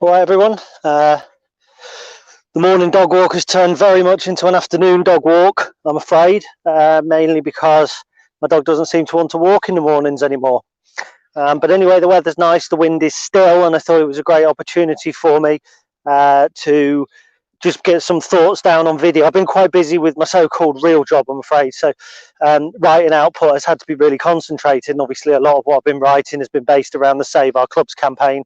All right, everyone. The morning dog walk has turned very much into an afternoon dog walk, I'm afraid, mainly because my dog doesn't seem to want to walk in the mornings anymore. But anyway, the weather's nice, the wind is still, and I thought it was a great opportunity for me to just get some thoughts down on video. I've been quite busy with my so-called real job, I'm afraid, so writing output has had to be really concentrated, and obviously a lot of what I've been writing has been based around the Save Our Clubs campaign,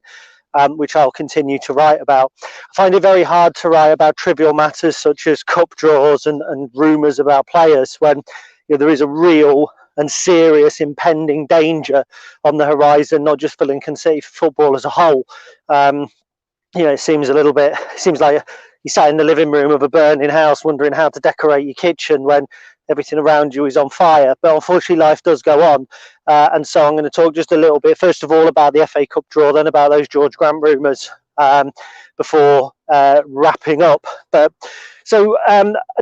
which I'll continue to write about. I find it very hard to write about trivial matters such as cup draws and rumours about players when there is a real and serious impending danger on the horizon, not just for Lincoln City football as a whole. It seems like you sat in the living room of a burning house wondering how to decorate your kitchen when everything around you is on fire. But unfortunately, life does go on. And so I'm going to talk just a little bit, first of all, about the FA Cup draw, then about those George Grant rumours before wrapping up. I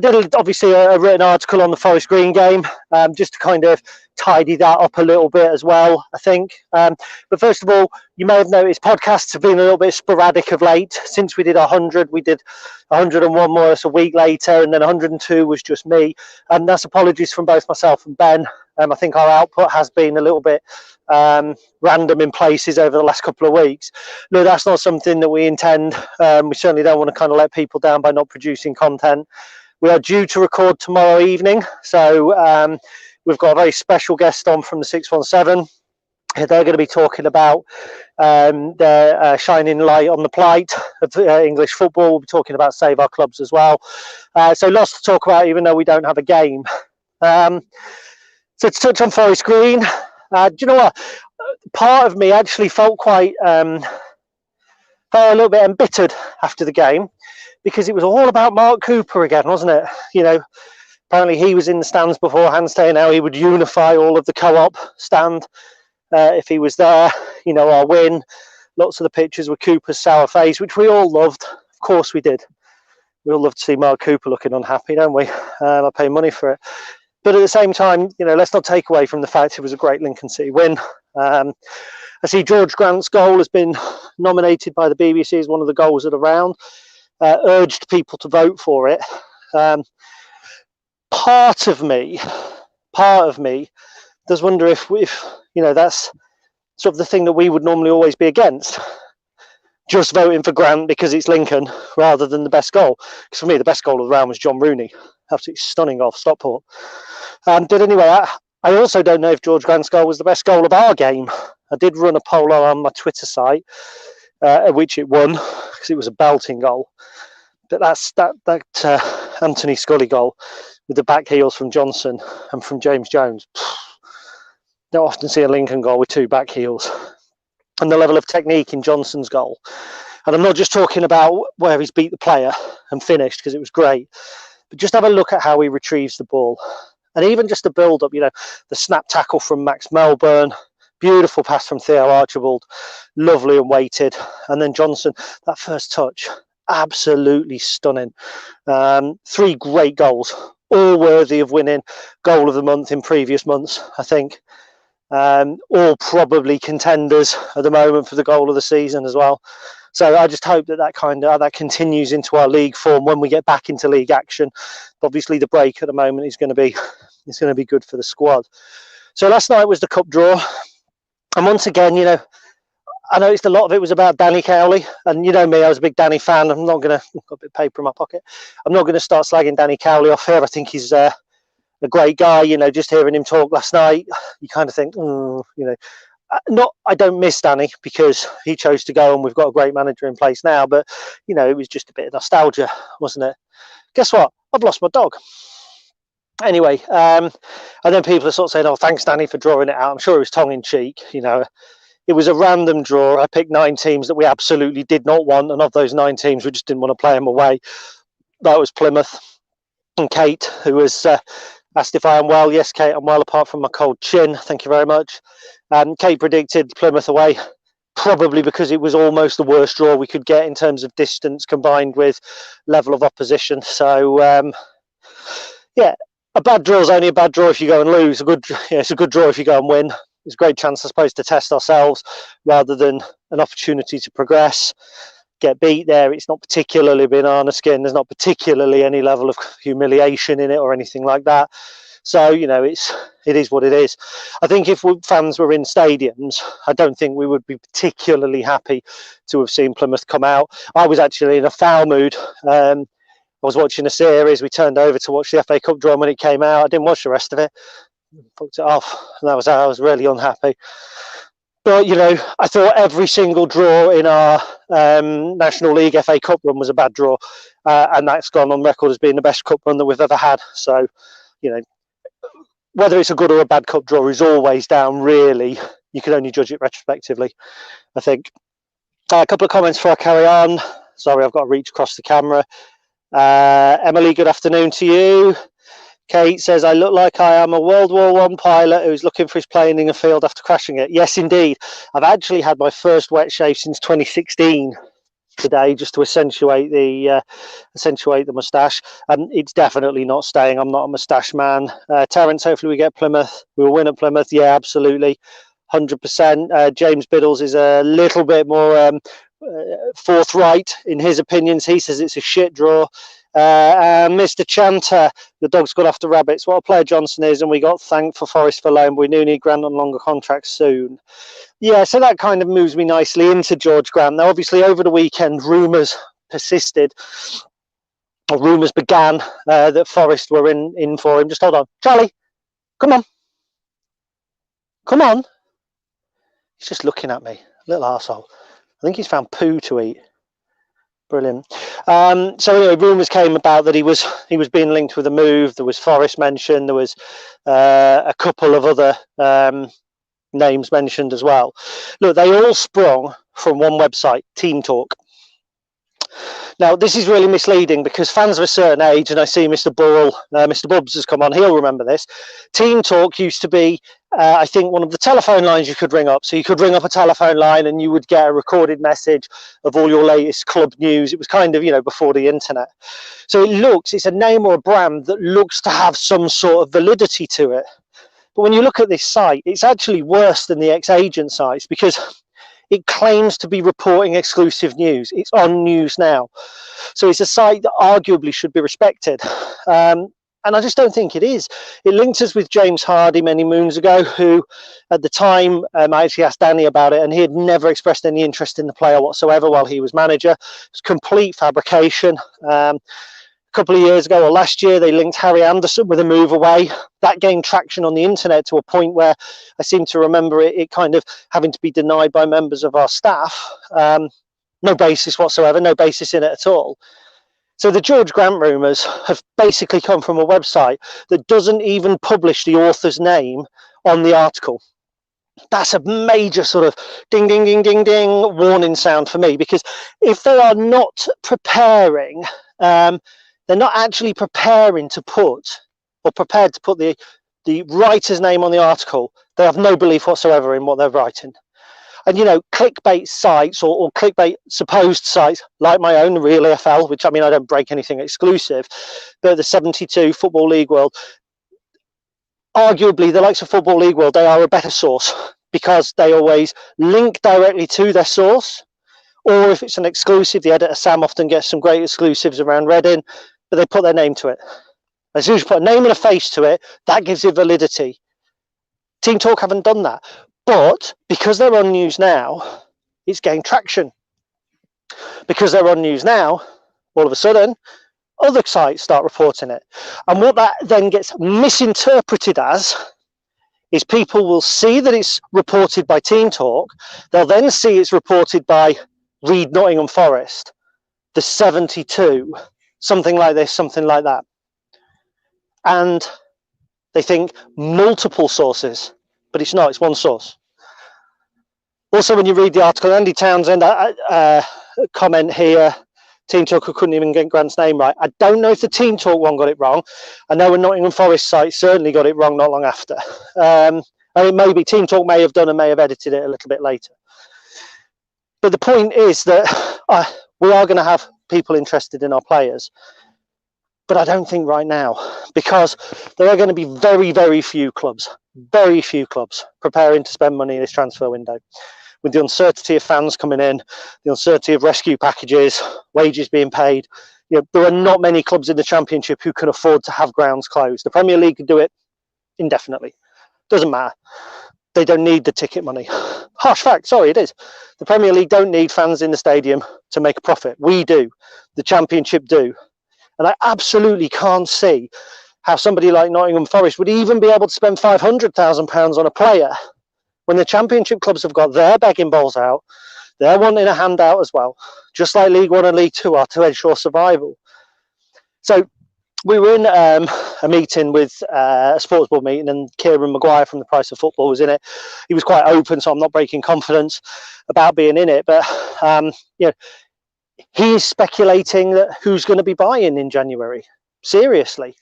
did obviously a written article on the Forest Green game, just to kind of tidy that up a little bit as well, I think. But first of all, you may have noticed podcasts have been a little bit sporadic of late. Since we did 100, we did 101 more or less a week later, and then 102 was just me. And that's apologies from both myself and Ben. I think our output has been a little bit random in places over the last couple of weeks. No, that's not something that we intend. We certainly don't want to kind of let people down by not producing content. We are due to record tomorrow evening, so we've got a very special guest on from the 617. They're going to be talking about their shining light on the plight of English football. We'll be talking about Save Our Clubs as well. So lots to talk about, even though we don't have a game. So to touch on Forest Green, do you know what? Part of me actually felt a little bit embittered after the game, because it was all about Mark Cooper again, wasn't it? Apparently he was in the stands beforehand saying how he would unify all of the co-op stand if he was there. Our win, lots of the pictures with Cooper's sour face, which we all loved. Of course we did. We all love to see Mark Cooper looking unhappy, don't we? I pay money for it. But at the same time, let's not take away from the fact it was a great Lincoln City win. I see George Grant's goal has been nominated by the BBC as one of the goals of the round. Urged people to vote for it. Part of me does wonder if that's sort of the thing that we would normally always be against. Just voting for Grant because it's Lincoln rather than the best goal. Because for me, the best goal of the round was John Rooney. Absolutely stunning off Stockport. I also don't know if George Grant's goal was the best goal of our game. I did run a poll on my Twitter site, which it won because it was a belting goal. But that Anthony Scully goal with the back heels from Johnson and from James Jones. Don't often see a Lincoln goal with two back heels. And the level of technique in Johnson's goal. And I'm not just talking about where he's beat the player and finished, because it was great. But just have a look at how he retrieves the ball. And even just the build-up, the snap tackle from Max Melbourne, beautiful pass from Theo Archibald, lovely and weighted. And then Johnson, that first touch, absolutely stunning. 3 great goals, all worthy of winning goal of the month in previous months, I think. All probably contenders at the moment for the goal of the season as well. So I just hope that continues into our league form when we get back into league action. Obviously, the break at the moment is going to be good for the squad. So last night was the cup draw, and once again, I noticed a lot of it was about Danny Cowley, and me, I was a big Danny fan. I've got a bit of paper in my pocket. I'm not going to start slagging Danny Cowley off here. I think he's a great guy. Just hearing him talk last night, you kind of think, I don't miss Danny because he chose to go and we've got a great manager in place now, but it was just a bit of nostalgia, wasn't it? Guess what? I've lost my dog. Anyway, and then people are sort of saying, oh, thanks Danny for drawing it out. I'm sure it was tongue-in-cheek. It was a random draw. I picked 9 teams that we absolutely did not want, and of those 9 teams we just didn't want to play them away. That was Plymouth. And Kate, who was asked if I am well. Yes, Kate, I'm well, apart from my cold chin. Thank you very much. Kate predicted Plymouth away, probably because it was almost the worst draw we could get in terms of distance combined with level of opposition. So, a bad draw is only a bad draw if you go and lose. It's a good draw if you go and win. It's a great chance, I suppose, to test ourselves rather than an opportunity to progress. get beat there. It's not particularly banana skin. There's not particularly any level of humiliation in it or anything like that. So, you know, it is what it is. I think if fans were in stadiums, I don't think we would be particularly happy to have seen Plymouth come out. I was actually in a foul mood. I was watching a series. We turned over to watch the FA Cup draw, and when it came out, I didn't watch the rest of it. Fucked it off. And that was how I was really unhappy. But, you know, I thought every single draw in our National League FA Cup run was a bad draw. And that's gone on record as being the best cup run that we've ever had. So, you know, whether it's a good or a bad cup draw is always down, really. You can only judge it retrospectively, I think. A couple of comments before I carry on. Sorry, I've got to reach across the camera. Emily, good afternoon to you. Kate says, I look like I am a World War I pilot who's looking for his plane in a field after crashing it. Yes, indeed. I've actually had my first wet shave since 2016 today, just to accentuate the moustache. It's definitely not staying. I'm not a moustache man. Terence, hopefully we get Plymouth. We will win at Plymouth. Yeah, absolutely. 100%. James Biddles is a little bit more forthright in his opinions. He says it's a shit draw. Mr. Chanter, the dog's got after rabbits. What a player Johnson is, and we got thanked for Forest for loan, but we do need Grant on longer contracts soon. Yeah, so that kind of moves me nicely into George Grant. Now, obviously, over the weekend, rumours persisted, or rumours began that Forest were in for him. Just hold on. Charlie, come on. Come on. He's just looking at me. Little arsehole. I think he's found poo to eat. Brilliant. So anyway, rumours came about that he was being linked with a move. There was Forest mentioned. There was a couple of other names mentioned as well. Look, they all sprung from one website, Team Talk. Now, this is really misleading because fans of a certain age, and I see Mr. Burrell, Mr. Bubbs has come on, he'll remember this. Team Talk used to be, I think, one of the telephone lines you could ring up. So you could ring up a telephone line and you would get a recorded message of all your latest club news. It was kind of, you know, before the internet. So it's a name or a brand that looks to have some sort of validity to it. But when you look at this site, it's actually worse than the ex-agent sites because it claims to be reporting exclusive news. It's on News Now. So it's a site that arguably should be respected. And I just don't think it is. It linked us with James Hardy many moons ago, who at the time, I actually asked Danny about it, and he had never expressed any interest in the player whatsoever while he was manager. It was complete fabrication. A couple of years ago or last year, they linked Harry Anderson with a move away. That gained traction on the internet to a point where I seem to remember it kind of having to be denied by members of our staff. No basis whatsoever, no basis in it at all. So the George Grant rumours have basically come from a website that doesn't even publish the author's name on the article. That's a major sort of ding, ding, ding, ding, ding warning sound for me, because if they are not preparing, they're not actually prepared to put the writer's name on the article. They have no belief whatsoever in what they're writing. And, you know, clickbait sites or clickbait supposed sites like my own, Real AFL, which, I mean, I don't break anything exclusive, but the 72 Football League World, arguably the likes of Football League World, they are a better source because they always link directly to their source. Or if it's an exclusive, the editor Sam often gets some great exclusives around Reading, but they put their name to it. As soon as you put a name and a face to it, that gives it validity. Team Talk haven't done that. But because they're on News Now, it's gained traction. Because they're on News Now, all of a sudden, other sites start reporting it. And what that then gets misinterpreted as is people will see that it's reported by Team Talk. They'll then see it's reported by Read Nottingham Forest, the 72, something like this, something like that. And they think multiple sources, but it's not, it's one source. Also, when you read the article, Andy Townsend, comment here, Team Talk couldn't even get Grant's name right. I don't know if the Team Talk one got it wrong. I know a Nottingham Forest site certainly got it wrong not long after. I mean, maybe Team Talk may have done and may have edited it a little bit later. But the point is that we are going to have people interested in our players. But I don't think right now, because there are going to be very, very few clubs preparing to spend money in this transfer window. with the uncertainty of fans coming in, the uncertainty of rescue packages, wages being paid, there are not many clubs in the Championship who can afford to have grounds closed. The Premier League could do it indefinitely. Doesn't matter. They don't need the ticket money. Harsh fact, sorry, it is. The Premier League don't need fans in the stadium to make a profit. We do. The Championship do. And I absolutely can't see how somebody like Nottingham Forest would even be able to spend £500,000 on a player when the Championship clubs have got their begging bowls out. They're wanting a handout as well, just like League One and League Two are to ensure survival. So we were in a meeting with a sports board meeting, and Kieran Maguire from The Price of Football was in it. He was quite open, so I'm not breaking confidence about being in it. But he's speculating that who's going to be buying in January. Seriously,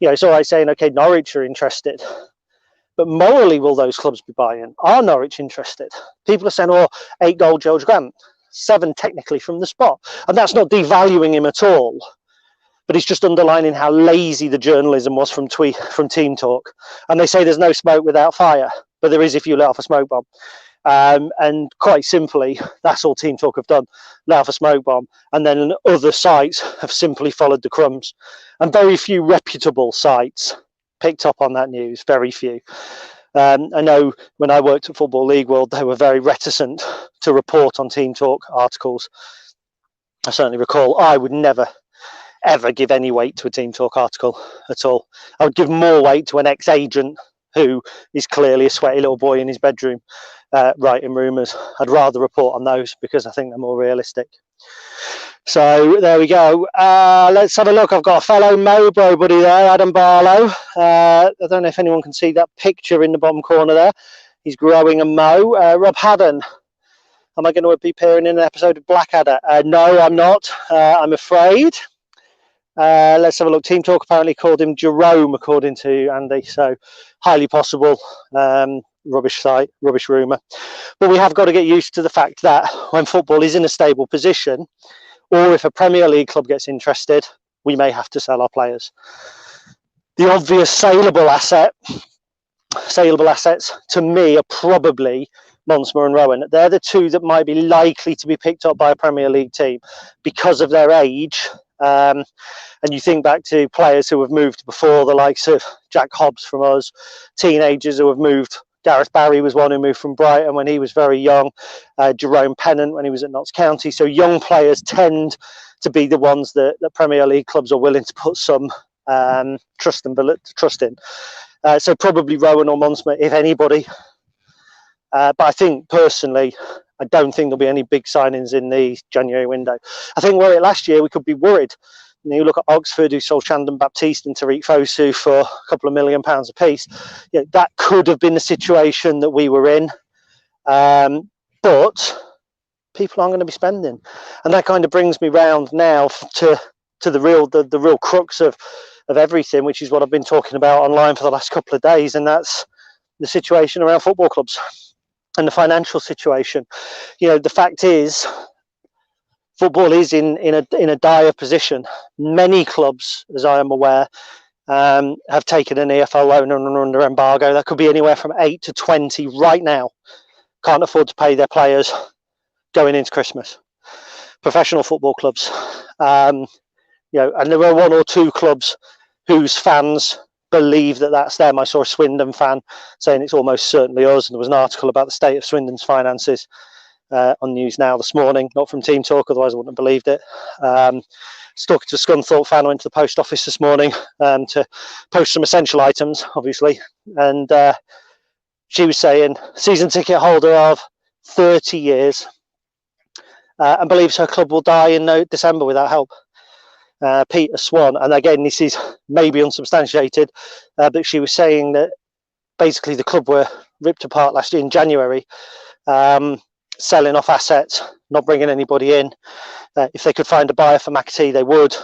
it's all right saying, okay, Norwich are interested, but morally, will those clubs be buying? Are Norwich interested? People are saying, 8-goal George Grant, 7 technically from the spot, and that's not devaluing him at all. But it's just underlining how lazy the journalism was from Team Talk. And they say there's no smoke without fire, but there is if you let off a smoke bomb. And quite simply, that's all Team Talk have done, let off a smoke bomb. And then other sites have simply followed the crumbs. And very few reputable sites picked up on that news, very few. I know when I worked at Football League World, they were very reticent to report on Team Talk articles. I certainly recall I would never ever give any weight to a Team Talk article at all. I would give more weight to an ex-agent who is clearly a sweaty little boy in his bedroom writing rumours. I'd rather report on those because I think they're more realistic. So there we go. Let's have a look. I've got a fellow Mowbro buddy there, Adam Barlow. I don't know if anyone can see that picture in the bottom corner there. He's growing a mow. Rob Haddon. Am I going to be appearing in an episode of Blackadder? No, I'm not. I'm afraid. Let's have a look. Team Talk apparently called him Jerome, according to Andy, so highly possible. Rubbish site, rubbish rumour. But we have got to get used to the fact that when football is in a stable position, or if a Premier League club gets interested, we may have to sell our players. The obvious saleable assets to me are probably Monsma and Rowan. They're the two that might be likely to be picked up by a Premier League team because of their age. And you think back to players who have moved before, the likes of Jack Hobbs from us, teenagers who have moved. Gareth Barry was one who moved from Brighton when he was very young, Jerome Pennant when he was at Notts County. So young players tend to be the ones that Premier League clubs are willing to put some trust in. So probably Rowan or Monsma, if anybody. But I think personally, I don't think there'll be any big signings in the January window. I think were it last year, we could be worried. You look at Oxford, who sold Shandon Baptiste and Tariq Fosu for a couple of £1 million apiece. That could have been the situation that we were in. But people aren't going to be spending. And that kind of brings me round now to the real crux of everything, which is what I've been talking about online for the last couple of days, and that's the situation around football clubs and the financial situation. The fact is, football is in a dire position. Many clubs, as I am aware, have taken an EFL loan and are under embargo. That could be anywhere from 8 to 20 right now. Can't afford to pay their players going into Christmas. Professional football clubs, and there are 1 or 2 clubs whose fans believe that that's them. I saw a Swindon fan saying it's almost certainly us, and there was an article about the state of Swindon's finances on News Now this morning, not from Team Talk, otherwise I wouldn't have believed it. I was talking to a Scunthorpe fan. I went to the post office this morning to post some essential items, obviously, and she was saying season ticket holder of 30 years and believes her club will die in December without help. Peter Swan, and again this is maybe unsubstantiated, but she was saying that basically the club were ripped apart last year in January, selling off assets, not bringing anybody in. If they could find a buyer for McAtee, they would.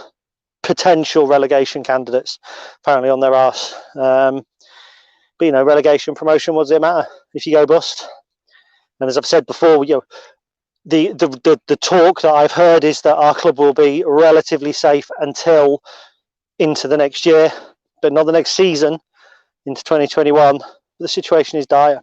Potential relegation candidates apparently on their arse. But relegation, promotion, what does it matter if you go bust? And as I've said before, the talk that I've heard is that our club will be relatively safe until into the next year, but not the next season, into 2021. The situation is dire.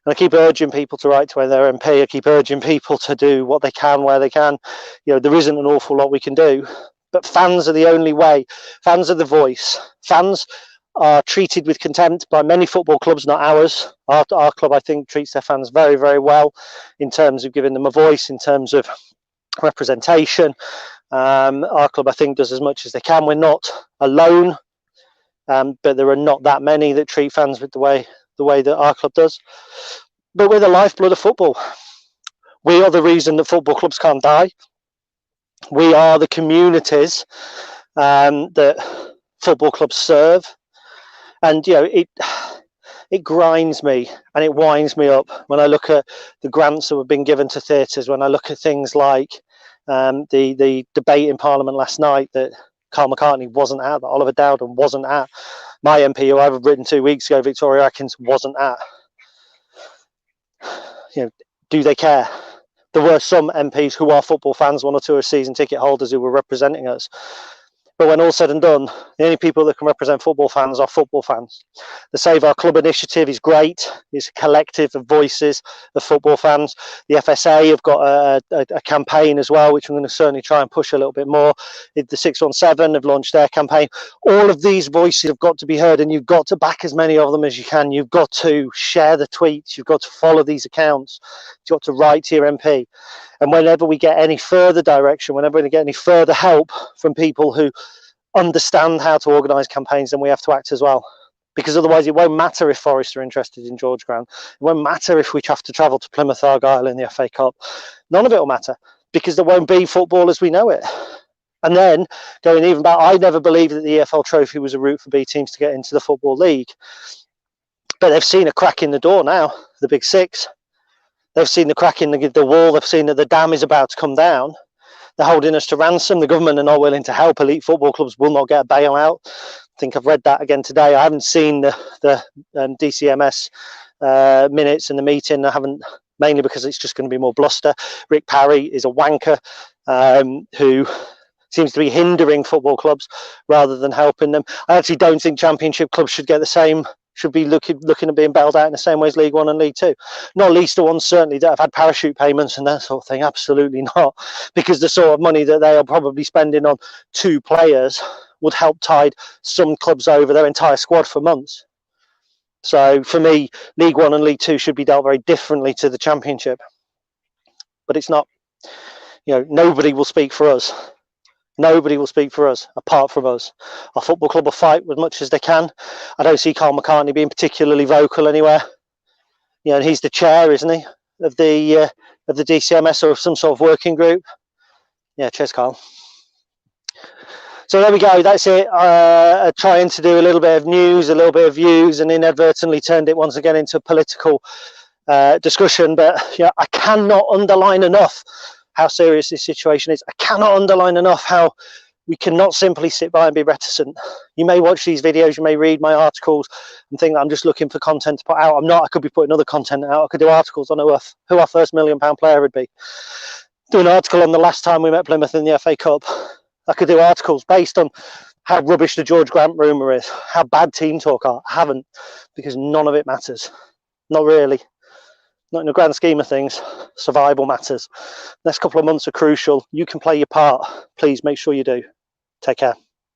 And I keep urging people to write to their MP. I keep urging people to do what they can where they can. You know, there isn't an awful lot we can do, but fans are the only way. Fans are the voice. Fans are treated with contempt by many football clubs, not ours. Our club, I think, treats their fans very, very well in terms of giving them a voice, in terms of representation. Our club, I think, does as much as they can. We're not alone, but there are not that many that treat fans with the way that our club does. But we're the lifeblood of football. We are the reason that football clubs can't die. We are the communities that football clubs serve. And, you know, it grinds me and it winds me up when I look at the grants that have been given to theatres, when I look at things like the debate in Parliament last night that Carl McCartney wasn't at, that Oliver Dowden wasn't at, my MP, who I've written 2 weeks ago, Victoria Atkins, wasn't at. You know, do they care? There were some MPs who are football fans, 1 or 2 are season ticket holders who were representing us. But when all's said and done, the only people that can represent football fans are football fans. The Save Our Club initiative is great. It's a collective of voices of football fans. The FSA have got a campaign as well, which I'm going to certainly try and push a little bit more. The 617 have launched their campaign. All of these voices have got to be heard, and you've got to back as many of them as you can. You've got to share the tweets. You've got to follow these accounts. You've got to write to your MP. And whenever we get any further direction, whenever we get any further help from people who understand how to organise campaigns, then we have to act as well. Because otherwise it won't matter if Forest are interested in George Grant. It won't matter if we have to travel to Plymouth Argyle in the FA Cup. None of it will matter, because there won't be football as we know it. And then, going even back, I never believed that the EFL Trophy was a route for B teams to get into the Football League. But they've seen a crack in the door now, the Big Six. They've seen the crack in the wall. They've seen that the dam is about to come down. They're holding us to ransom. The government are not willing to help. Elite football clubs will not get a bailout. I think I've read that again today. I haven't seen the DCMS minutes in the meeting. I haven't, mainly because it's just going to be more bluster. Rick Parry is a wanker who seems to be hindering football clubs rather than helping them. I actually don't think Championship clubs should get the same, should be looking at being bailed out in the same way as League One and League Two. Not least the ones certainly that have had parachute payments and that sort of thing. Absolutely not, because the sort of money that they are probably spending on 2 players would help tide some clubs over their entire squad for months. So for me, League One and League Two should be dealt very differently to the Championship, but it's not. You know, nobody will speak for us. Nobody will speak for us apart from us. Our football club will fight as much as they can. I don't see Carl McCartney being particularly vocal anywhere. You know, and he's the chair, isn't he, of the DCMS or of some sort of working group. Yeah, cheers, Carl. So there we go. That's it. Trying to do a little bit of news, a little bit of views, and inadvertently turned it once again into a political discussion. But yeah, I cannot underline enough how serious this situation is. I cannot underline enough how we cannot simply sit by and be reticent. You may watch these videos, you may read my articles and think that I'm just looking for content to put out. I'm not. I could be putting other content out. I could do articles on who our first £1 million player would be. Do an article on the last time we met Plymouth in the FA Cup. I could do articles based on how rubbish the George Grant rumour is, how bad team talk are. I haven't, because none of it matters. Not really. Not in the grand scheme of things. Survival matters. Next couple of months are crucial. You can play your part. Please make sure you do. Take care.